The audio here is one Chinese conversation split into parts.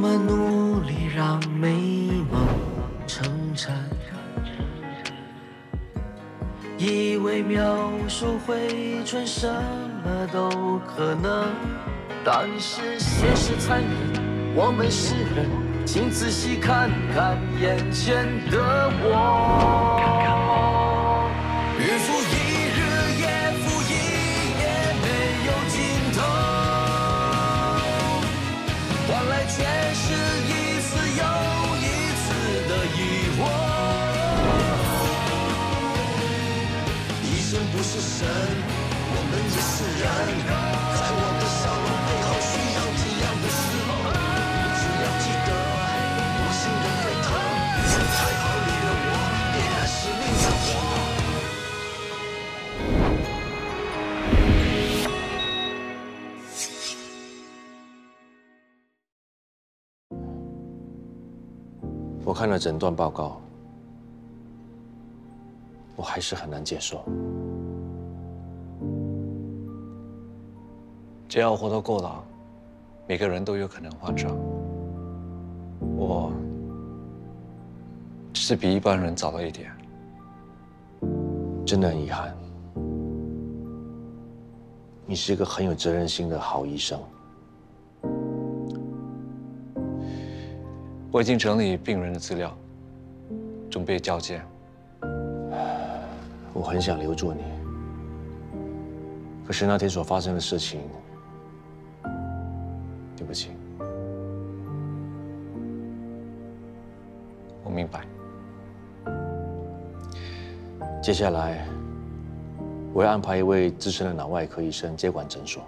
么努力让美梦成真，以为描述回春什么都可能，但是现实残忍，我们是人，请仔细看看眼前的我。日复一日，夜复一夜，没有尽头，换来却是一次又一次的疑惑。医生不是神，我们也是人，在我的笑容背后需要这样的时候，你只要记得，我心人沸腾，太好你的我，依然是另一我。我看了诊断报告，我还是很难接受。只要活得够老，每个人都有可能患上。我只是比一般人早了一点。真的很遗憾。你是一个很有责任心的好医生。我已经整理病人的资料，准备交接。我很想留住你，可是那天所发生的事情，对不起。我明白。接下来，我会安排一位资深的脑外科医生接管诊所，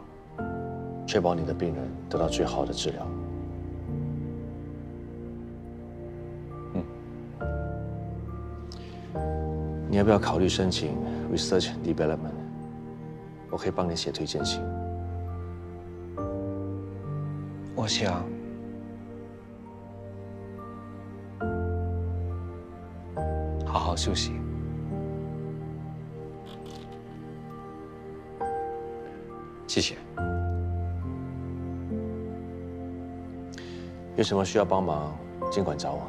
确保你的病人得到最好的治疗。你要不要考虑申请 Research Development？ 我可以帮你写推荐信。我想，好好休息。谢谢。有什么需要帮忙，尽管找我。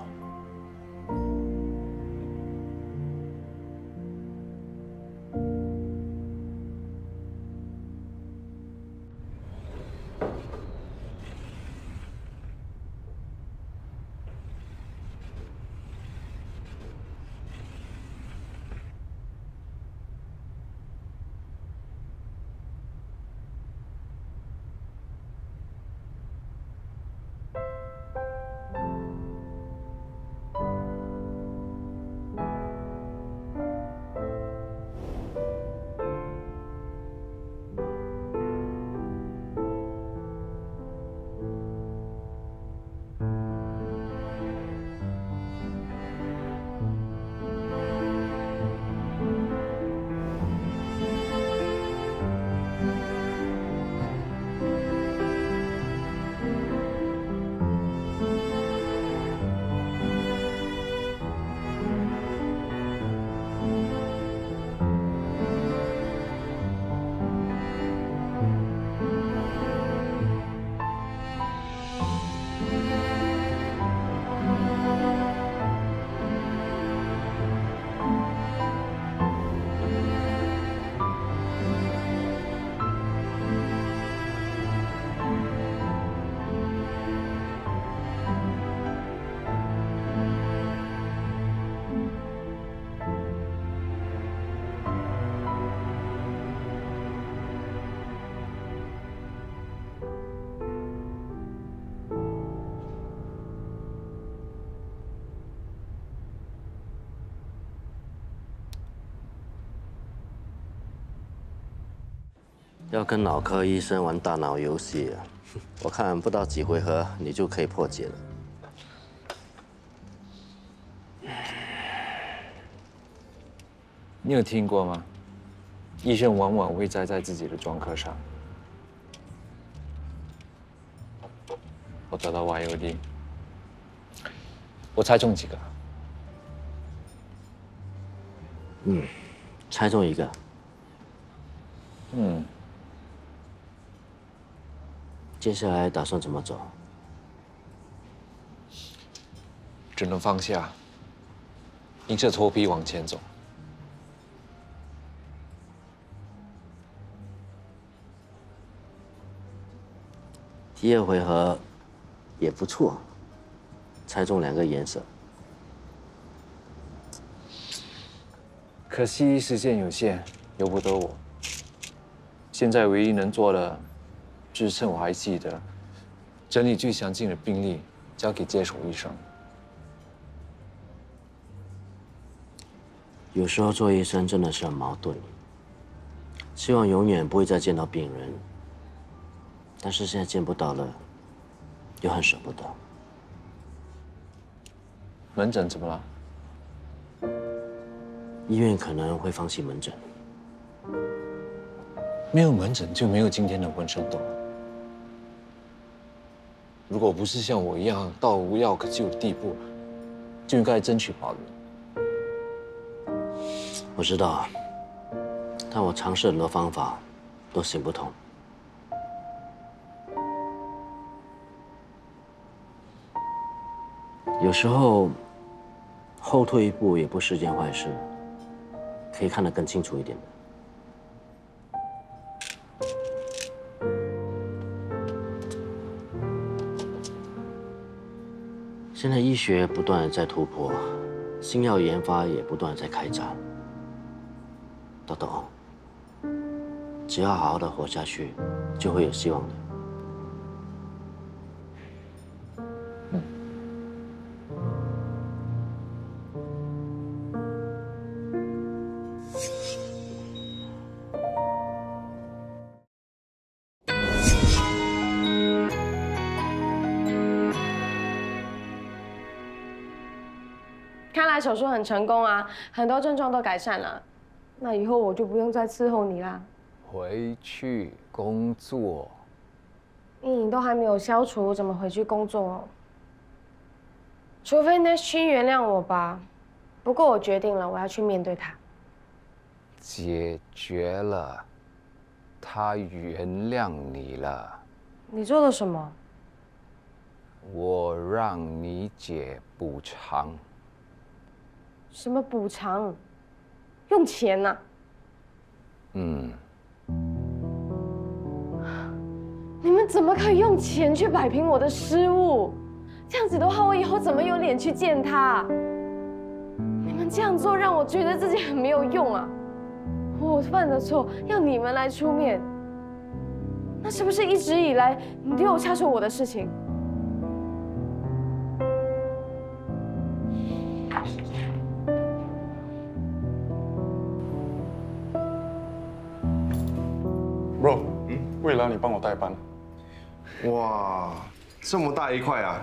要跟脑科医生玩大脑游戏啊！我看不到几回合你就可以破解了。你有听过吗？医生往往会栽在自己的专科上。我得到 YOD， 我猜中几个？猜中一个。接下来打算怎么走？只能放下，硬着头皮往前走。第二回合也不错，猜中2个颜色。可惜时间有限，由不得我。现在唯一能做的，就是趁我还记得，整理最详尽的病历，交给接手医生。有时候做医生真的是很矛盾，希望永远不会再见到病人，但是现在见不到了，又很舍不得。门诊怎么了？医院可能会放弃门诊。没有门诊就没有今天的浑身痛。如果不是像我一样到无药可救的地步，就应该争取保留。我知道，但我尝试很多方法，都行不通。有时候后退一步也不是件坏事，可以看得更清楚一点的。现在医学不断的在突破，新药研发也不断的在开展。豆豆，只要好好的活下去，就会有希望的。看来手术很成功啊，很多症状都改善了。那以后我就不用再伺候你啦。回去工作。阴影都还没有消除，怎么回去工作？除非那勋原谅我吧。不过我决定了，我要去面对他。解决了，他原谅你了。你做了什么？我让你姐补偿。什么补偿？用钱呐？你们怎么可以用钱去摆平我的失误？这样子的话，我以后怎么有脸去见他？你们这样做让我觉得自己很没有用啊！我犯的错要你们来出面，那是不是一直以来你都有插手我的事情？Bro，为了你帮我代班。哇，这么大一块啊，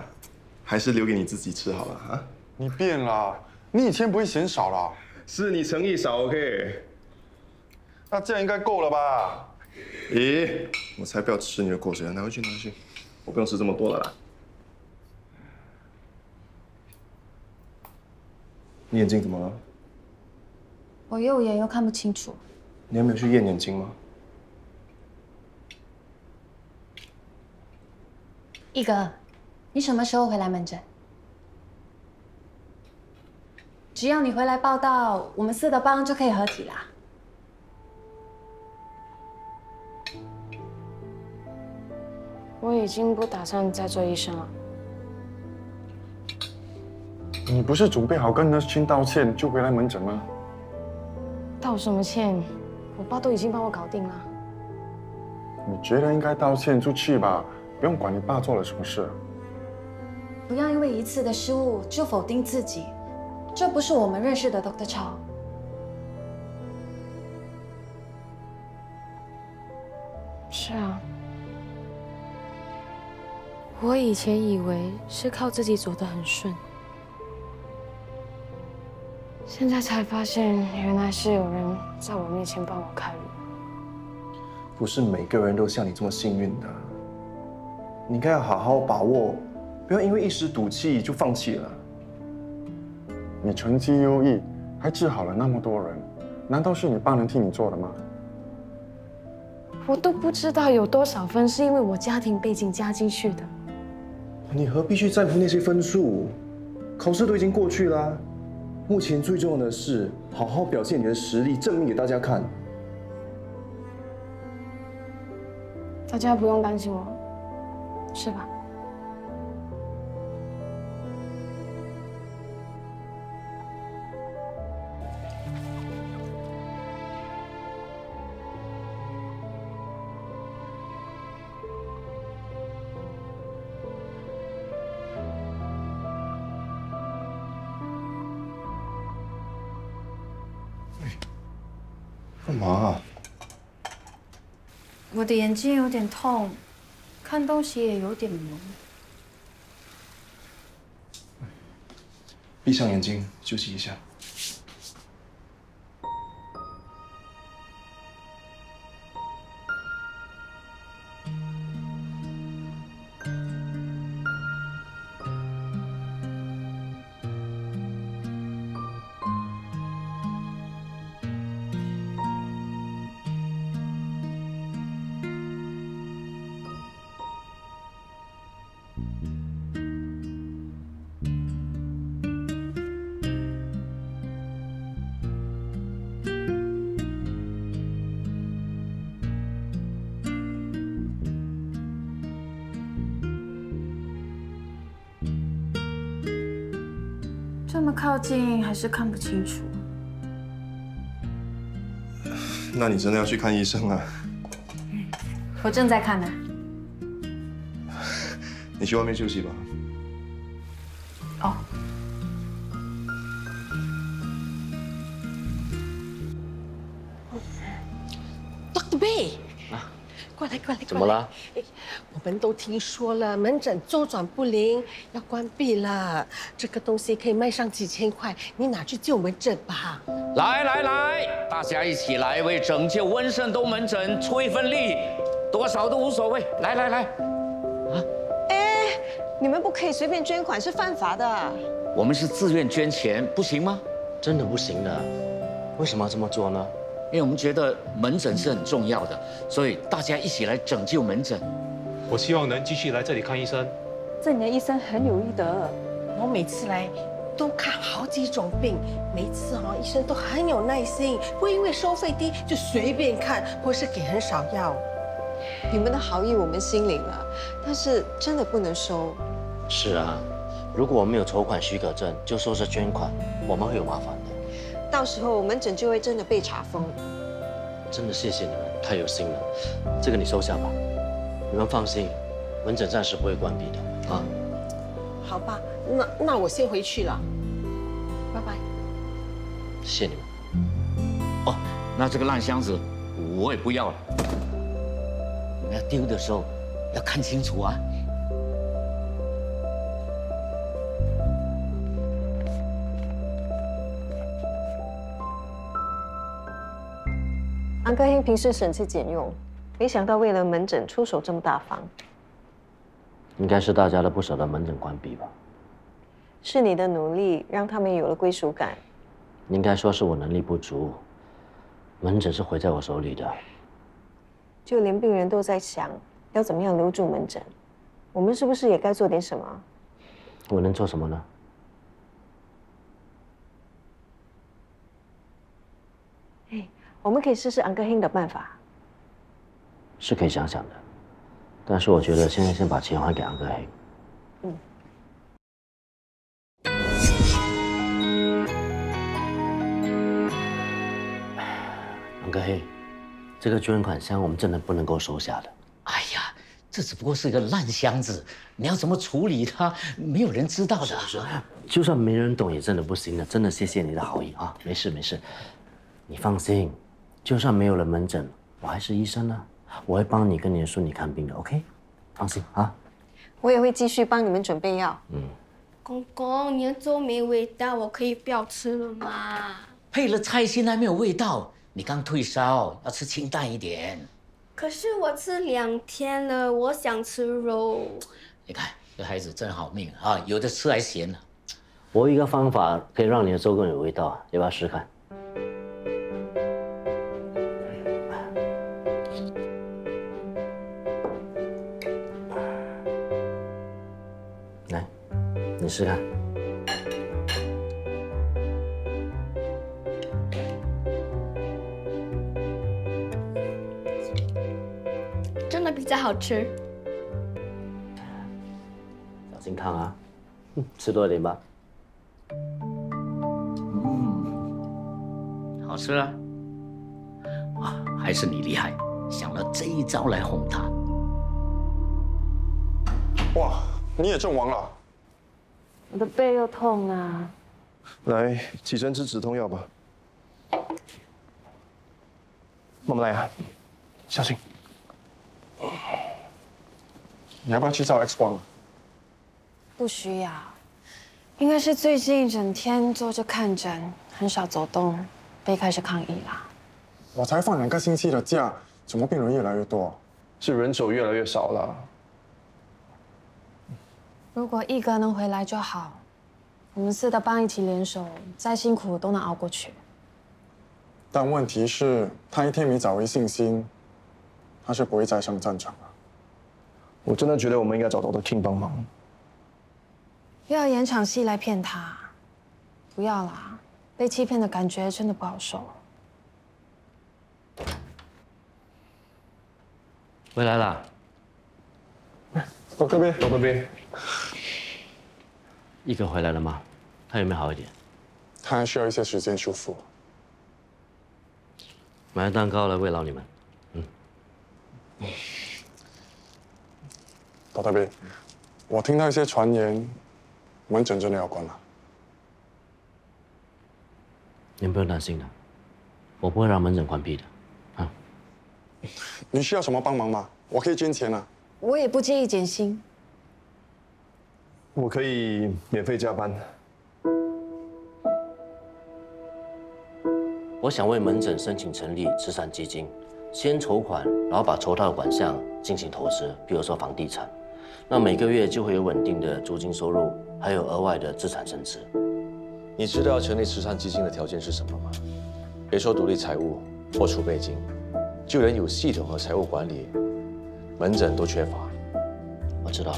还是留给你自己吃好了啊！你变了，你以前不会嫌少了。是你诚意少 ，OK？ 那这样应该够了吧？咦，我才不要吃你的口水啊！拿回去，拿回去，我不用吃这么多了啦。你眼睛怎么了？我右眼又看不清楚。你还没有去验眼睛吗？一哥，你什么时候回来门诊？只要你回来报到，我们4的帮就可以合体啦。我已经不打算再做医生了。你不是准备好跟那群道歉就回来门诊吗？道什么歉？我爸都已经帮我搞定了。你觉得应该道歉就去吧，不用管你爸做了什么事。不要因为一次的失误就否定自己，这不是我们认识的 Dr. 超。是啊，我以前以为是靠自己走得很顺，现在才发现原来是有人在我面前帮我开路。不是每个人都像你这么幸运的，你应该要好好把握，不要因为一时赌气就放弃了。你成绩优异，还治好了那么多人，难道是你爸能替你做的吗？我都不知道有多少分是因为我家庭背景加进去的。你何必去在乎那些分数？考试都已经过去啦，目前最重要的是好好表现你的实力，证明给大家看。大家不用担心我，是吧？干嘛啊？我的眼睛有点痛，看东西也有点蒙。闭上眼睛，休息一下。这么靠近还是看不清楚。那你真的要去看医生啊？我正在看呢。你去外面休息吧。哦。Dr. Bay， 过来。怎么了？我们都听说了，门诊周转不灵，要关闭了。这个东西可以卖上几千块，你拿去救门诊吧。来，大家一起来为拯救温圣东门诊出一份力，多少都无所谓。来，啊！哎，你们不可以随便捐款，是犯法的。我们是自愿捐钱，不行吗？真的不行的，为什么要这么做呢？因为我们觉得门诊是很重要的，所以大家一起来拯救门诊。我希望能继续来这里看医生。这里的医生很有医德，我每次来都看好几种病，每一次医生都很有耐心，不会因为收费低就随便看，或是给很少药。你们的好意我们心领了，但是真的不能收。是啊，如果我们有筹款许可证，就说是捐款，我们会有麻烦的。到时候门诊就会真的被查封。真的谢谢你们，太有心了。这个你收下吧，你们放心，门诊暂时不会关闭的啊。好吧，那我先回去了，拜拜。谢谢你们。哦，那这个烂箱子我也不要了。你们要丢的时候要看清楚啊。安哥英平时省吃俭用，没想到为了门诊出手这么大方。应该是大家都不舍得门诊关闭吧？是你的努力让他们有了归属感。应该说是我能力不足，门诊是毁在我手里的。就连病人都在想要怎么样留住门诊，我们是不是也该做点什么？我能做什么呢？我们可以试试安哥英的办法。是可以想想的，但是我觉得现在先把钱还给安哥黑。安哥黑，这个捐款箱我们真的不能够收下的。哎呀，这只不过是个烂箱子，你要怎么处理它，没有人知道的。是，就算没人懂也真的不行的。真的谢谢你的好意啊，没事，你放心。就算没有了门诊，我还是医生呢，我会帮你跟你的孙女看病的 ，OK？ 放心啊。我也会继续帮你们准备药。公公，你的粥没味道，我可以不要吃了吗？配了菜心还没有味道，你刚退烧，要吃清淡一点。可是我吃2天了，我想吃肉。你看这孩子真好命啊，有的吃还咸呢。我有一个方法可以让你的粥更有味道，要不要试试看？来，你试看。好吃。小心烫啊，吃多一点吧。好吃啊！啊，还是你厉害，想了这一招来哄他。哇，你也阵亡了。我的背又痛了。来，起身吃止痛药吧。慢慢来啊，小心。你要不要去照 X 光啊？不需要，应该是最近一整天坐着看诊，很少走动，背开始抗议啦。我才放2个星期的假，怎么病人越来越多？是人手越来越少了。如果一哥能回来就好，我们4个帮一起联手，再辛苦都能熬过去。但问题是，他一天没找回信心，他是不会再上战场了。我真的觉得我们应该找Dr. King帮忙。又要演场戏来骗他，不要啦，被欺骗的感觉真的不好受。回来啦。到这边，到这边。一哥回来了吗？他有没有好一点？他还需要一些时间修复。买了蛋糕来慰劳你们。到这边，我听到一些传言，门诊真的要关了。你们不用担心的，我不会让门诊关闭的。啊，你需要什么帮忙吗？我可以捐钱啊。我也不介意减薪。我可以免费加班。我想为门诊申请成立慈善基金，先筹款，然后把筹到的款项进行投资，比如说房地产，那每个月就会有稳定的租金收入，还有额外的资产增值。你知道成立慈善基金的条件是什么吗？别说独立财务或储备金，就连有系统和财务管理，门诊都缺乏。我知道，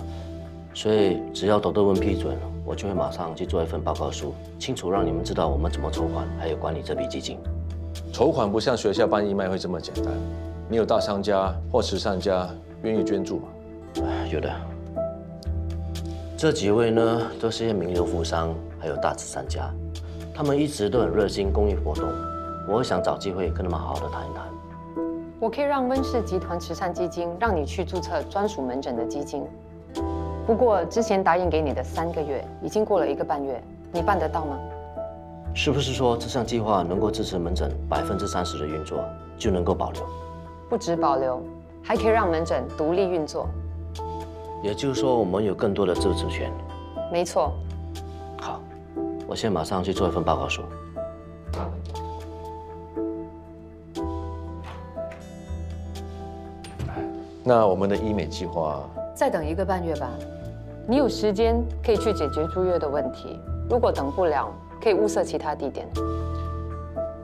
所以只要Dr. Wen批准，我就会马上去做一份报告书，清楚让你们知道我们怎么筹款，还有管理这笔基金。筹款不像学校办义卖会这么简单，你有大商家或慈善家愿意捐助吗？有的。这几位呢，都是一些名流富商，还有大慈善家，他们一直都很热心公益活动。我想找机会跟他们好好的谈一谈。我可以让温氏集团慈善基金让你去注册专属门诊的基金，不过之前答应给你的3个月已经过了1个半月，你办得到吗？是不是说这项计划能够支持门诊30%的运作，就能够保留？不止保留，还可以让门诊独立运作。也就是说，我们有更多的自主权。没错。好，我现在马上去做一份报告书。那我们的医美计划，再等1个半月吧，你有时间可以去解决住院的问题。如果等不了，可以物色其他地点。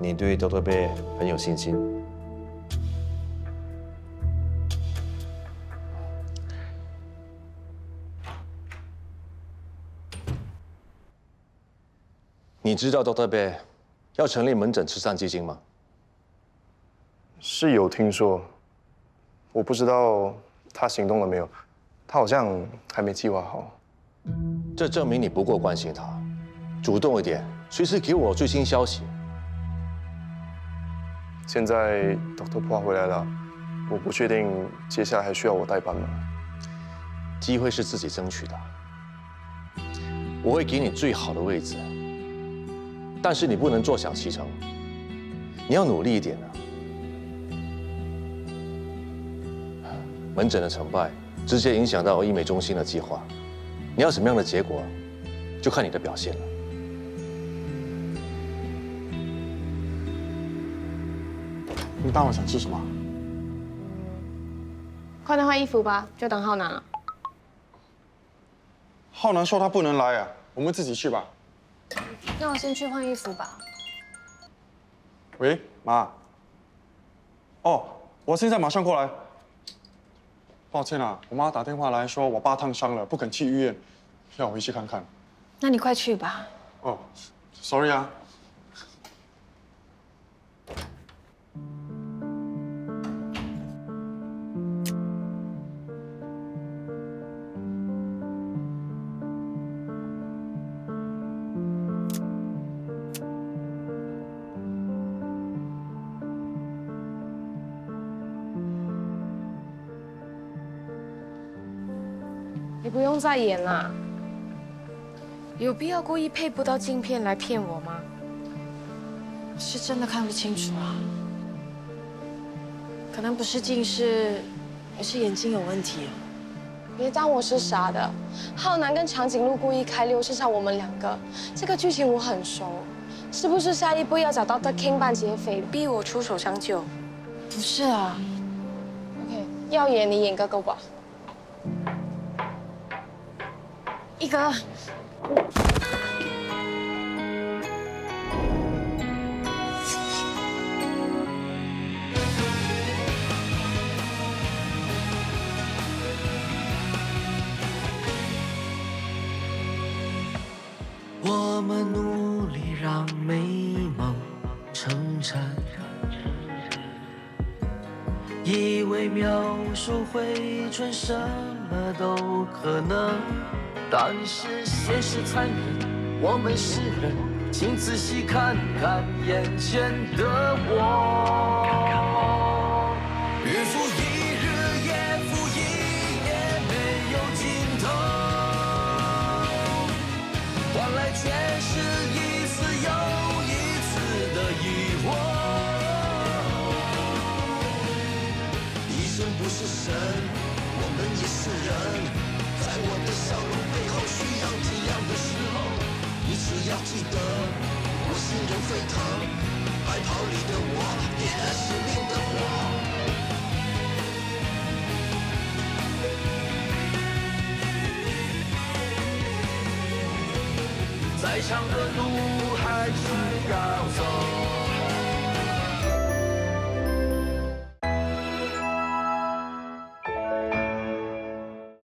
你对Dr. Bei很有信心。你知道Dr. Bei要成立门诊慈善基金吗？是有听说，我不知道他行动了没有。他好像还没计划好。这证明你不够关心他，主动一点，随时给我最新消息。现在Dr. Pua回来了，我不确定接下来还需要我代班吗？机会是自己争取的，我会给你最好的位置，但是你不能坐享其成，你要努力一点啊。门诊的成败直接影响到医美中心的计划，你要什么样的结果，就看你的表现了。你大晚想吃什么？快点换衣服吧，就等浩南了。浩南说他不能来啊，我们自己去吧。那我先去换衣服吧。喂，妈。哦，我现在马上过来。抱歉啊，我妈打电话来说我爸烫伤了，不肯去医院，要我回去看看。那你快去吧。哦 ，sorry 啊。你不用再演啦。有必要故意配不到镜片来骗我吗？是真的看不清楚啊，可能不是近视，而是眼睛有问题啊。别当我是傻的，浩南跟长颈鹿故意开溜，是杀我们2个。这个剧情我很熟，是不是下一步要找到 The King 扮劫匪，逼我出手相救？不是啊。OK， 要演你演个够吧。一哥。我们努力让美梦成真，以为描述回春什么都可能，但是现实残忍，我们是人，请仔细看看眼前的我。日复一日，夜复一夜，没有尽头，换来却是一次又一次的疑惑。医生不是神，我们也是人，在我的笑容背后需要体谅的时候，你只要记得，我心中沸腾，白袍里的我，点燃使命的火。再长的路还是要走。